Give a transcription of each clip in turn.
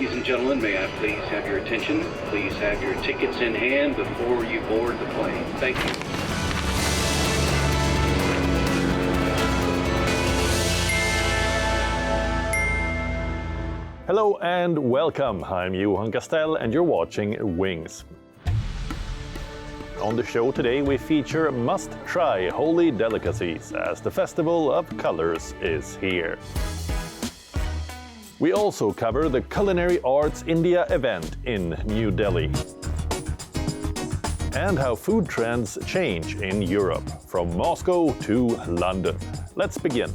Ladies and gentlemen, may I please have your attention? Please have your tickets in hand before you board the plane. Thank you. Hello and welcome. I'm Johan Castell and you're watching Wings. On the show today we feature must-try Holi delicacies as the Festival of Colors is here. We also cover the Culinary Arts India event in New Delhi and how food trends change in Europe, from Moscow to London. Let's begin.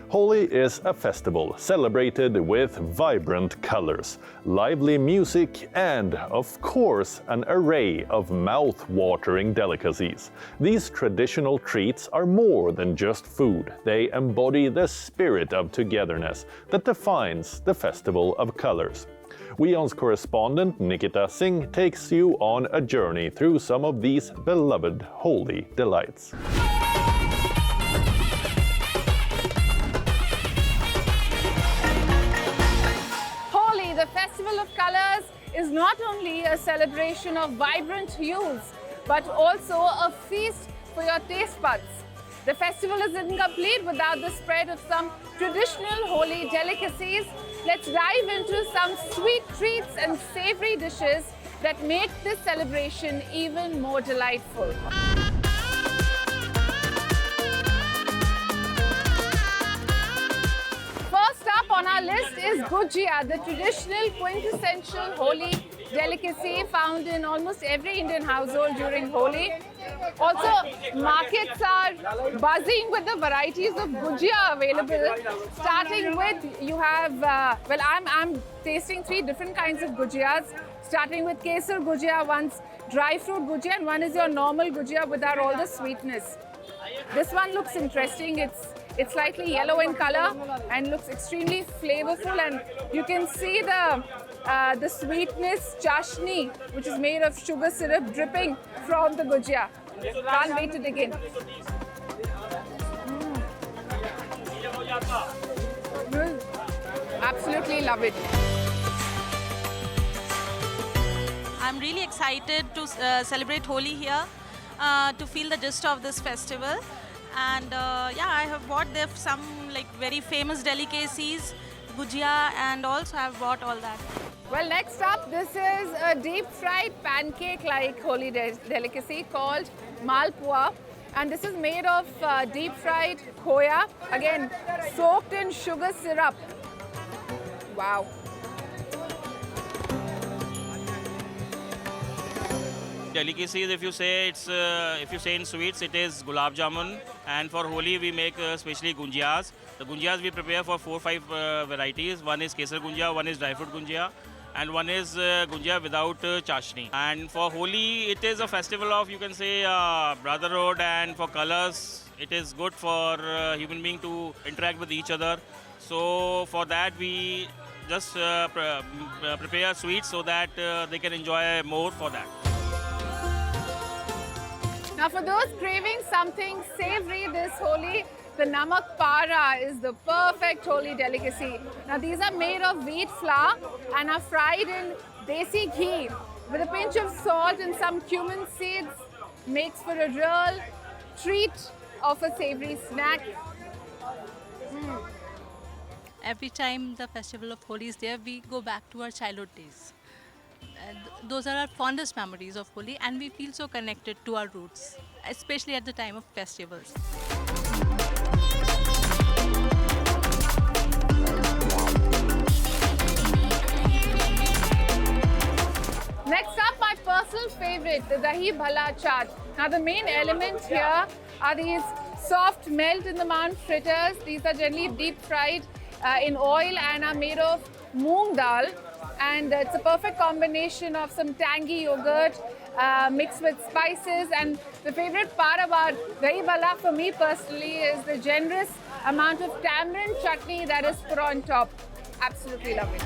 Holi is a festival celebrated with vibrant colors, lively music and, of course, an array of mouth-watering delicacies. These traditional treats are more than just food. They embody the spirit of togetherness that defines the Festival of Colors. WION's correspondent Nikita Singh takes you on a journey through some of these beloved Holi delights. The Festival of Colors is not only a celebration of vibrant hues, but also a feast for your taste buds. The festival is incomplete without the spread of some traditional Holi delicacies. Let's dive into some sweet treats and savoury dishes that make this celebration even more delightful. On our list is Gujia, the traditional quintessential Holi delicacy found in almost every Indian household during Holi. Also, markets are buzzing with the varieties of Gujia available. Starting with, you have, I'm tasting 3 different kinds of Gujiyas. Starting with Kesar Gujia, one's dry fruit Gujia, and one is your normal Gujia without all the sweetness. This one looks interesting. It's slightly yellow in color and looks extremely flavorful, and you can see the sweetness chashni, which is made of sugar syrup dripping from the Gujia. Can't wait to dig in. Absolutely love it. I'm really excited to celebrate Holi here, to feel the gist of this festival. And yeah, I have bought there some very famous delicacies, Gujia, and also I've bought all that. Well, next up, this is a deep-fried pancake-like Holi delicacy called malpua. And this is made of deep-fried khoya, again, soaked in sugar syrup. Wow. Delicacies, if you say in sweets, it is gulab jamun, and for Holi we make especially gunjiyas. The gunjiyas we prepare for 4 or 5 varieties. One is kesar gunjiya, one is dry fruit gunjiya, and one is gunjiya without chashni. And for Holi, it is a festival of, you can say, brotherhood, and for colors, it is good for human being to interact with each other. So for that we just prepare sweets so that they can enjoy more for that. Now, for those craving something savoury this Holi, the namak para is the perfect Holi delicacy. Now, these are made of wheat flour and are fried in desi ghee with a pinch of salt and some cumin seeds. Makes for a real treat of a savoury snack. Every time the festival of Holi is there, we go back to our childhood days. Those are our fondest memories of Holi, and we feel so connected to our roots, especially at the time of festivals. Next up, my personal favorite, the dahi bhala chaat. Now, the main element here are these soft melt-in-the-mouth fritters. These are generally deep fried in oil and are made of moong dal. And it's a perfect combination of some tangy yogurt mixed with spices. And the favorite part about dahi bhala for me personally is the generous amount of tamarind chutney that is put on top. Absolutely love it.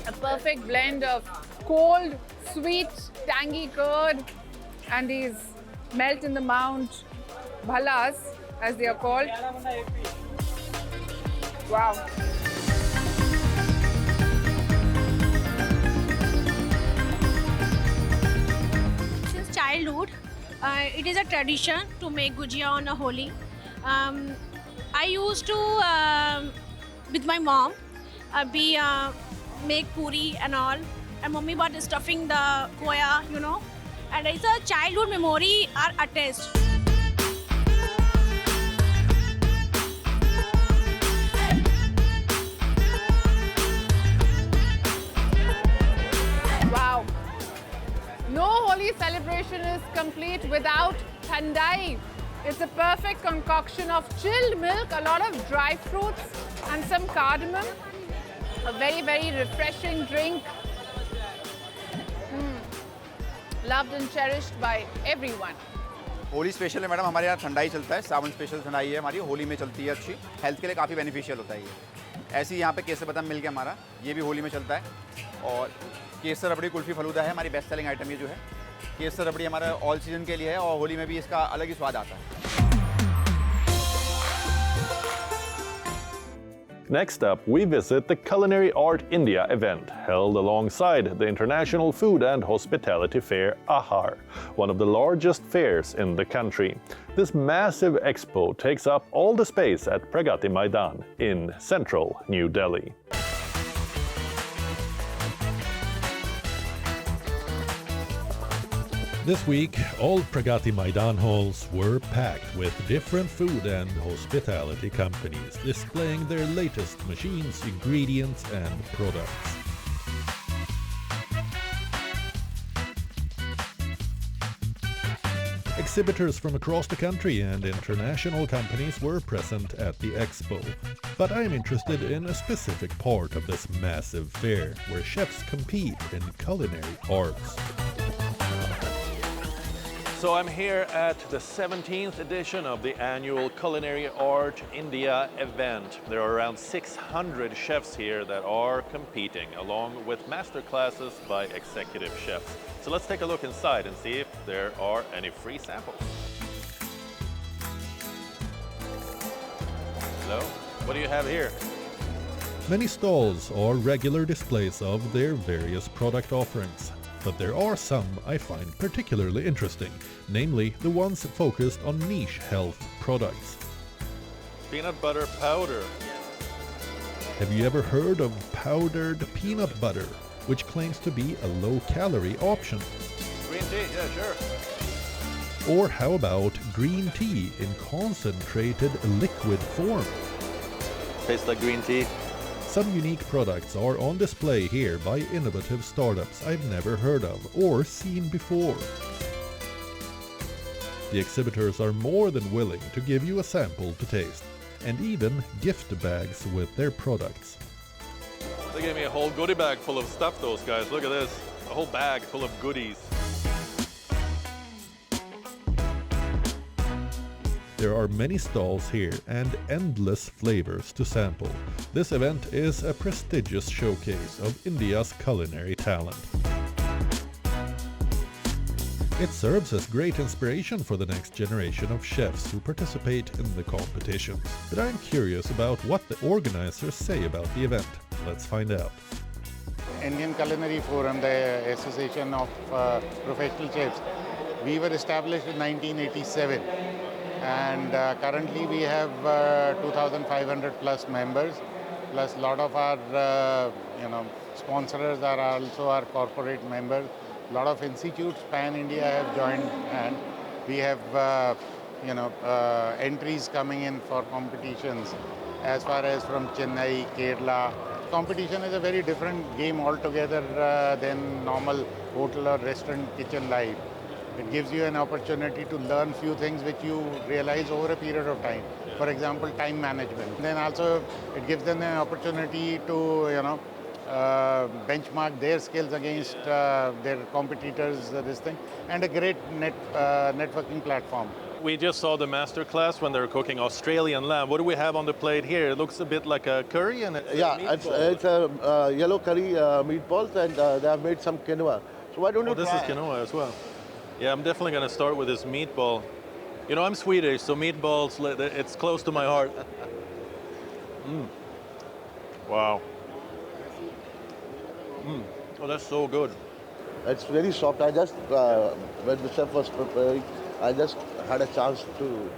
A perfect blend of cold, sweet, tangy curd and these melt-in-the-mouth bhalas, as they are called. Wow. Since childhood, it is a tradition to make gujia on a Holi. I used to, with my mom, make puri and all. And mommy bought stuffing the koya, you know. And it's a childhood memory are attached. Wow. No Holi celebration is complete without Thandai. It's a perfect concoction of chilled milk, a lot of dry fruits and some cardamom. A very, very refreshing drink. Loved and cherished by everyone. Holi special है madam, हमारे यहाँ ठंडाई चलता है, सावन special ठंडाई है हमारी, होली में चलती है अच्छी, हेल्थ के लिए काफ़ी बेनिफिशियल होता है ये। ऐसे ही यहाँ पे केसर बादाम मिल गया हमारा, ये भी होली में चलता है। और केसर रबड़ी कुल्फ़ी फलूदा है हमारी बेस्ट सेलिंग आइटम, ये जो है केसर रबड़ी हमारा ऑल सीजन के लिए है और होली में भी इसका अलग ही स्वाद आता है। Next up, we visit the Culinary Art India event, held alongside the International Food and Hospitality Fair AHAR, one of the largest fairs in the country. This massive expo takes up all the space at Pragati Maidan in central New Delhi. This week, all Pragati Maidan halls were packed with different food and hospitality companies displaying their latest machines, ingredients and products. Exhibitors from across the country and international companies were present at the expo. But I'm interested in a specific part of this massive fair, where chefs compete in culinary arts. So I'm here at the 17th edition of the annual Culinary Art India event. There are around 600 chefs here that are competing, along with master classes by executive chefs. So let's take a look inside and see if there are any free samples. Hello, what do you have here? Many stalls are regular displays of their various product offerings. But there are some I find particularly interesting, namely the ones focused on niche health products. Peanut butter powder. Have you ever heard of powdered peanut butter, which claims to be a low-calorie option? Green tea, yeah, sure. Or how about green tea in concentrated liquid form? Tastes like green tea. Some unique products are on display here by innovative startups I've never heard of or seen before. The exhibitors are more than willing to give you a sample to taste, and even gift bags with their products. They gave me a whole goodie bag full of stuff, those guys. Look at this. A whole bag full of goodies. There are many stalls here and endless flavors to sample. This event is a prestigious showcase of India's culinary talent. It serves as great inspiration for the next generation of chefs who participate in the competitions. But I'm curious about what the organizers say about the event. Let's find out. Indian Culinary Forum, the Association of Professional Chefs, we were established in 1987. And currently we have 2,500 plus members, plus a lot of our sponsors are also our corporate members. A lot of institutes pan-India have joined, and we have entries coming in for competitions as far as from Chennai, Kerala. Competition is a very different game altogether than normal hotel or restaurant kitchen life. It gives you an opportunity to learn few things which you realize over a period of time. For example, time management. Then also it gives them an opportunity to benchmark their skills against their competitors, this thing, and a great networking platform. We just saw the master class when they were cooking Australian lamb. What do we have on the plate here? It looks a bit like a curry and it's a yellow curry meatballs, and they have made some quinoa. So why don't you this try? is quinoa as well. Yeah, I'm definitely going to start with this meatball. You know, I'm Swedish, so meatballs, it's close to my heart. Wow. Oh, that's so good. It's very soft. I just, when the chef was preparing, I just had a chance to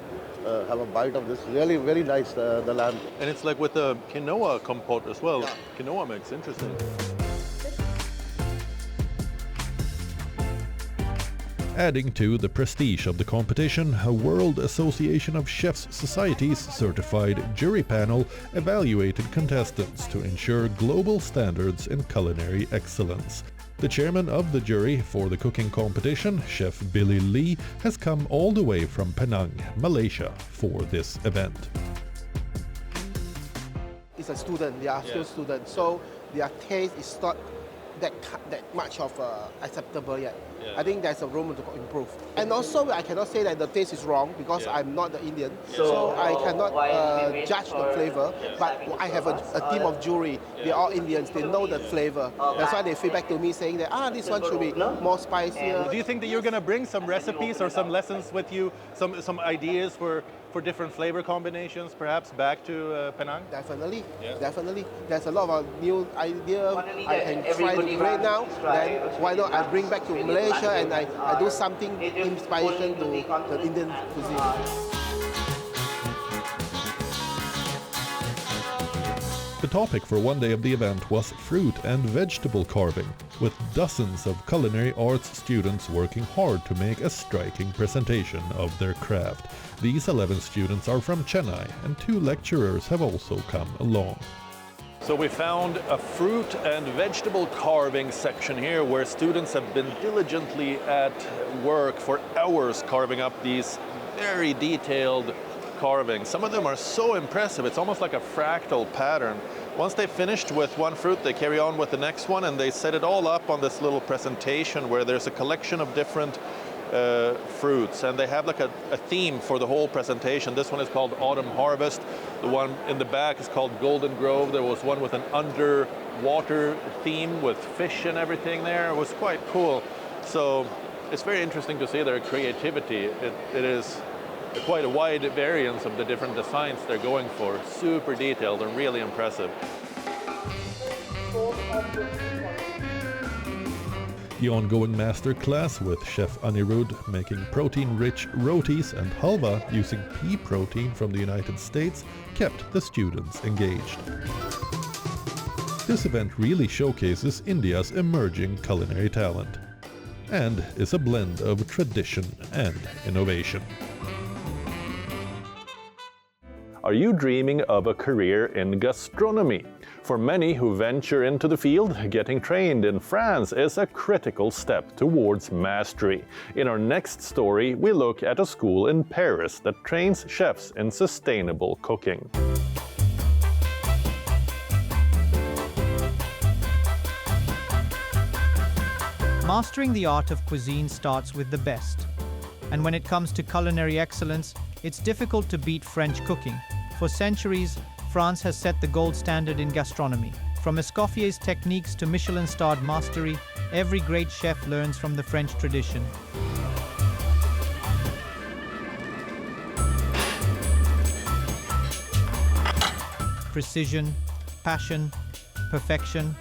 have a bite of this. Really, very nice, the lamb. And it's like with the quinoa compote as well. Yeah. Quinoa mix, interesting. Adding to the prestige of the competition, a World Association of Chefs Societies certified jury panel evaluated contestants to ensure global standards in culinary excellence. The chairman of the jury for the cooking competition, Chef Billy Lee, has come all the way from Penang, Malaysia, for this event. It's a student, they are still students, so their taste is not that much of acceptable yet. I think there's a room to improve. And also, I cannot say that the taste is wrong because I'm not the Indian, so I cannot judge the flavor. But I have a team of jury. They're all Indians. They know the flavor. That's why they feedback to me saying that this one should be more spicier. Do you think that you're going to bring some recipes or some lessons with you, some ideas for different flavor combinations, perhaps back to Penang? Definitely, definitely. There's a lot of new ideas I can try to create now. Then why not I bring back to Malaysia and I do something inspiration to the Indian cuisine. The topic for one day of the event was fruit and vegetable carving, with dozens of culinary arts students working hard to make a striking presentation of their craft. These 11 students are from Chennai, and 2 lecturers have also come along. So we found a fruit and vegetable carving section here where students have been diligently at work for hours carving up these very detailed carvings. Some of them are so impressive, it's almost like a fractal pattern. Once they've finished with one fruit, they carry on with the next one and they set it all up on this little presentation where there's a collection of different fruits, and they have like a theme for the whole presentation. This one is called Autumn Harvest. The one in the back is called Golden Grove. There was one with an underwater theme with fish and everything there. It was quite cool. So it's very interesting to see their creativity. It is quite a wide variance of the different designs they're going for. Super detailed and really impressive. The ongoing master class with Chef Anirudh making protein-rich rotis and halva using pea protein from the United States kept the students engaged. This event really showcases India's emerging culinary talent and is a blend of tradition and innovation. Are you dreaming of a career in gastronomy? For many who venture into the field, getting trained in France is a critical step towards mastery. In our next story, we look at a school in Paris that trains chefs in sustainable cooking. Mastering the art of cuisine starts with the best. And when it comes to culinary excellence, it's difficult to beat French cooking. For centuries, France has set the gold standard in gastronomy. From Escoffier's techniques to Michelin-starred mastery, every great chef learns from the French tradition. Precision, passion, perfection.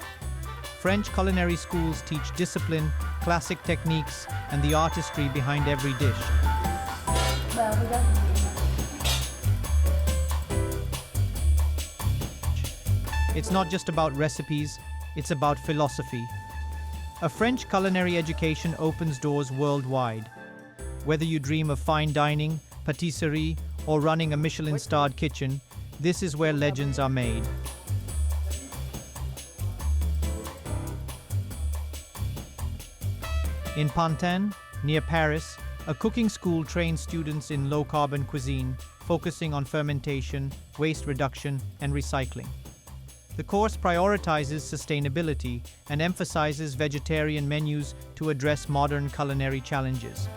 French culinary schools teach discipline, classic techniques, and the artistry behind every dish. It's not just about recipes, it's about philosophy. A French culinary education opens doors worldwide. Whether you dream of fine dining, patisserie, or running a Michelin-starred kitchen, this is where legends are made. In Pantin, near Paris, a cooking school trains students in low-carbon cuisine, focusing on fermentation, waste reduction, and recycling. The course prioritizes sustainability and emphasizes vegetarian menus to address modern culinary challenges.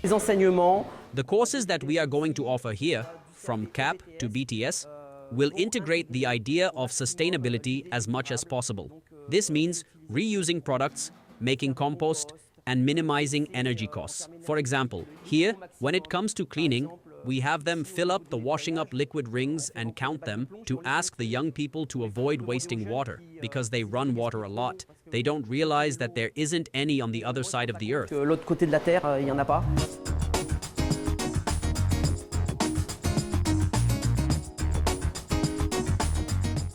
The courses that we are going to offer here, from CAP to BTS, will integrate the idea of sustainability as much as possible. This means reusing products, making compost, and minimizing energy costs. For example, here, when it comes to cleaning, We have them fill up the washing up liquid rings and count them to ask the young people to avoid wasting water because they run water a lot. They don't realize that there isn't any on the other side of the earth. L'autre côté de la terre, il y en a pas.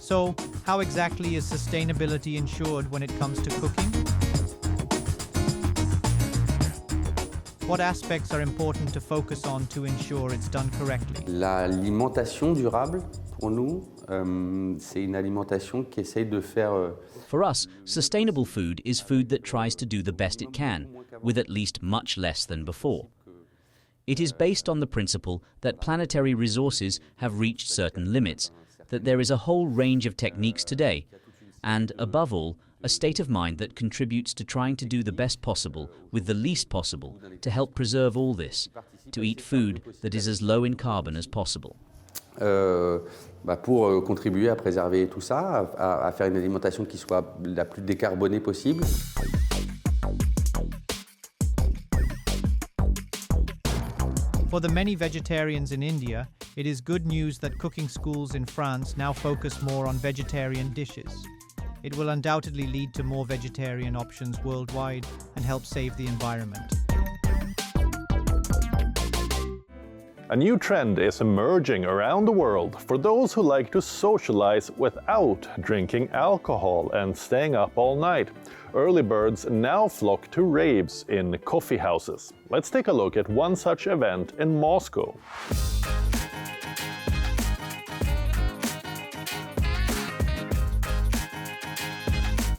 So, how exactly is sustainability ensured when it comes to cooking? What aspects are important to focus on to ensure it's done correctly? L'alimentation durable, pour nous, c'est une alimentation qui essaye de faire... For us, sustainable food is food that tries to do the best it can, with at least much less than before. It is based on the principle that planetary resources have reached certain limits, that there is a whole range of techniques today, and, above all, a state of mind that contributes to trying to do the best possible with the least possible to help preserve all this, to eat food that is as low in carbon as possible. Pour contribuer à préserver tout ça, à faire une alimentation qui soit la plus décarbonée possible. For the many vegetarians in India, it is good news that cooking schools in France now focus more on vegetarian dishes. It will undoubtedly lead to more vegetarian options worldwide and help save the environment. A new trend is emerging around the world for those who like to socialize without drinking alcohol and staying up all night. Early birds now flock to raves in coffee houses. Let's take a look at one such event in Moscow.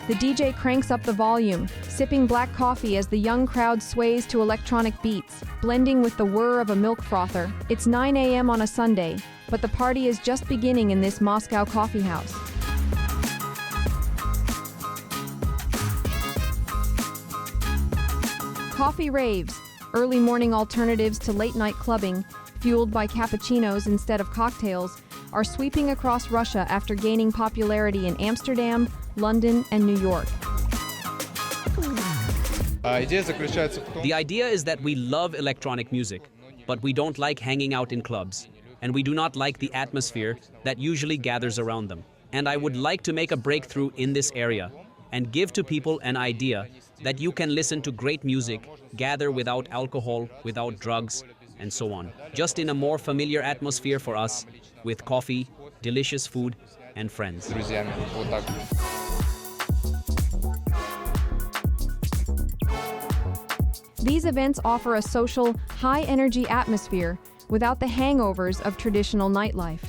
The DJ cranks up the volume, sipping black coffee as the young crowd sways to electronic beats, blending with the whir of a milk frother. It's 9 a.m. on a Sunday, but the party is just beginning in this Moscow coffee house. Coffee raves, early morning alternatives to late-night clubbing, fueled by cappuccinos instead of cocktails, are sweeping across Russia after gaining popularity in Amsterdam, London, and New York. The idea is that we love electronic music, but we don't like hanging out in clubs, and we do not like the atmosphere that usually gathers around them. And I would like to make a breakthrough in this area and give to people an idea that you can listen to great music, gather without alcohol, without drugs, and so on, just in a more familiar atmosphere for us, with coffee, delicious food, and friends. These events offer a social, high-energy atmosphere without the hangovers of traditional nightlife.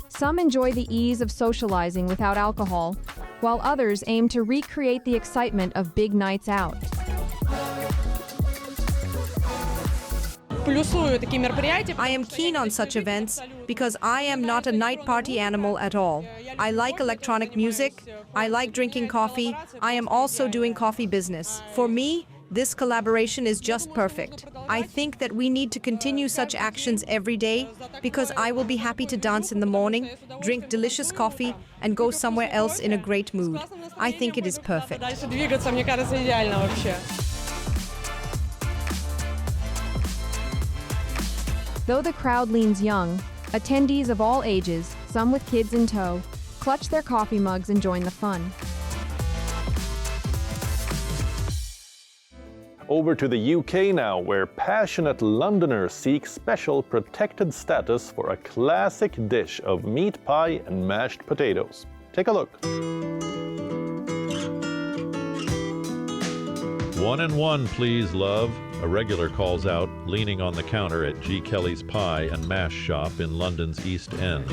Some enjoy the ease of socializing without alcohol, while others aim to recreate the excitement of big nights out. I am keen on such events because I am not a night party animal at all. I like electronic music, I like drinking coffee, I am also doing coffee business. For me, this collaboration is just perfect. I think that we need to continue such actions every day because I will be happy to dance in the morning, drink delicious coffee, and go somewhere else in a great mood. I think it is perfect. Though the crowd leans young, attendees of all ages, some with kids in tow, clutch their coffee mugs and join the fun. Over to the UK now, where passionate Londoners seek special protected status for a classic dish of meat pie and mashed potatoes. Take a look. 1 and 1, please, love. A regular calls out, leaning on the counter at G. Kelly's Pie and Mash Shop in London's East End.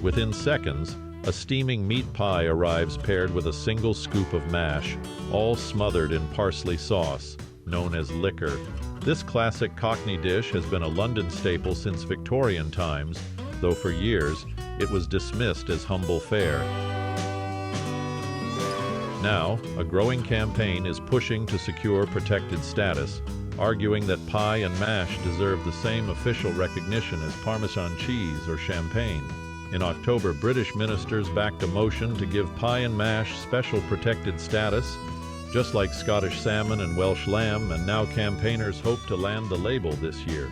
Within seconds, a steaming meat pie arrives paired with a single scoop of mash, all smothered in parsley sauce, known as liquor. This classic Cockney dish has been a London staple since Victorian times, though for years it was dismissed as humble fare. Now, a growing campaign is pushing to secure protected status, arguing that pie and mash deserve the same official recognition as Parmesan cheese or champagne. In October, British ministers backed a motion to give pie and mash special protected status, just like Scottish salmon and Welsh lamb, and now campaigners hope to land the label this year.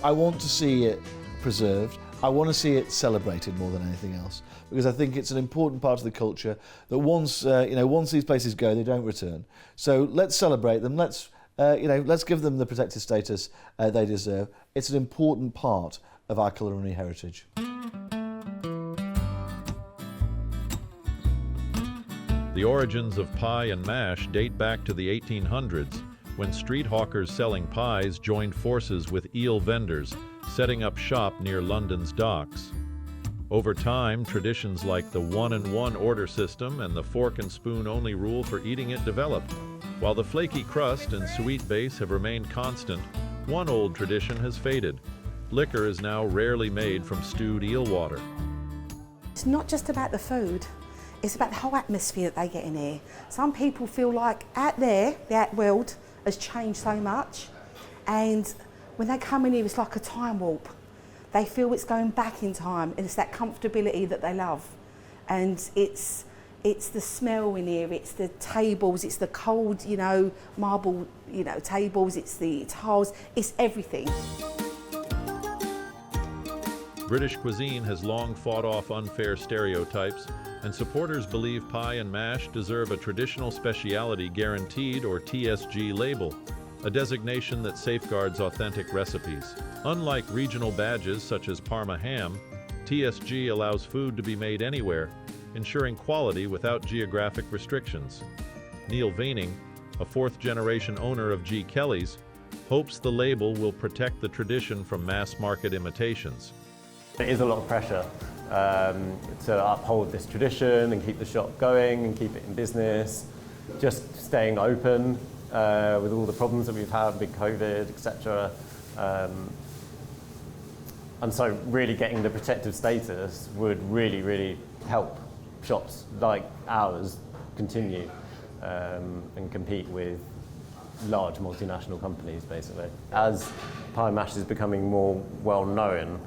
I want to see it preserved. I want to see it celebrated more than anything else, because I think it's an important part of the culture that once these places go, they don't return. So let's celebrate them. Let's give them the protected status they deserve. It's an important part of our culinary heritage. The origins of pie and mash date back to the 1800s, when street hawkers selling pies joined forces with eel vendors, setting up shop near London's docks. Over time, traditions like the one-and-one order system and the fork and spoon only rule for eating it developed. While the flaky crust and sweet base have remained constant, one old tradition has faded. Liquor is now rarely made from stewed eel water. It's not just about the food, it's about the whole atmosphere that they get in here. Some people feel like out there, the out world has changed so much, and when they come in here, it's like a time warp. They feel it's going back in time, and it's that comfortability that they love. And it's the smell in here, it's the tables, it's the cold, marble, tables, it's the tiles, it's everything. British cuisine has long fought off unfair stereotypes, and supporters believe pie and mash deserve a traditional speciality guaranteed or TSG label, a designation that safeguards authentic recipes. Unlike regional badges such as Parma ham, TSG allows food to be made anywhere, ensuring quality without geographic restrictions. Neil Veining, a fourth-generation owner of G. Kelly's, hopes the label will protect the tradition from mass-market imitations. There is a lot of pressure to uphold this tradition and keep the shop going and keep it in business, just staying open with all the problems that we've had, big COVID, etc. And so really getting the protective status would really, really help shops like ours continue and compete with large multinational companies, basically. As pie and mash is becoming more well-known,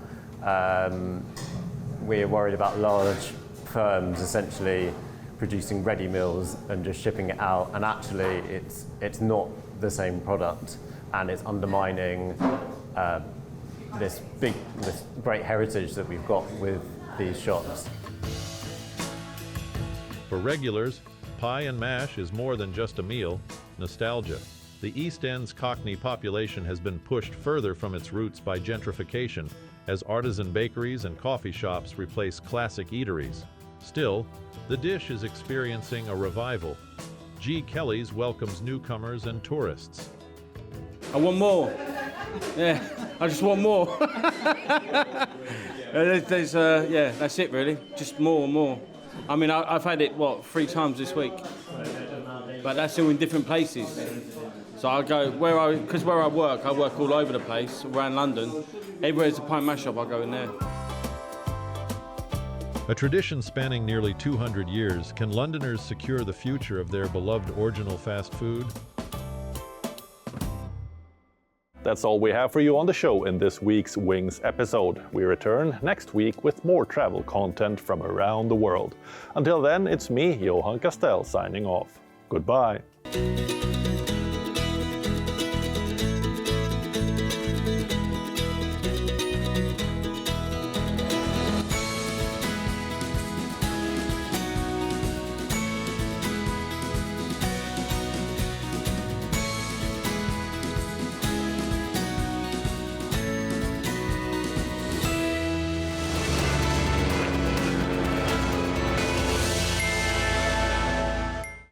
we're worried about large firms essentially producing ready meals and just shipping it out, and actually it's not the same product, and it's undermining this great heritage that we've got with these shops. For regulars, pie and mash is more than just a meal, nostalgia. The East End's Cockney population has been pushed further from its roots by gentrification, as artisan bakeries and coffee shops replace classic eateries. Still, the dish is experiencing a revival. G. Kelly's welcomes newcomers and tourists. I want more. Yeah, I just want more. That's it really. Just more and more. I mean, I've had it, 3 times this week? But that's all in different places. So I go, where I work all over the place, around London. Everywhere there's a pie and mash shop, I go in there. A tradition spanning nearly 200 years, can Londoners secure the future of their beloved original fast food? That's all we have for you on the show in this week's Wings episode. We return next week with more travel content from around the world. Until then, it's me, Johan Castell, signing off. Goodbye.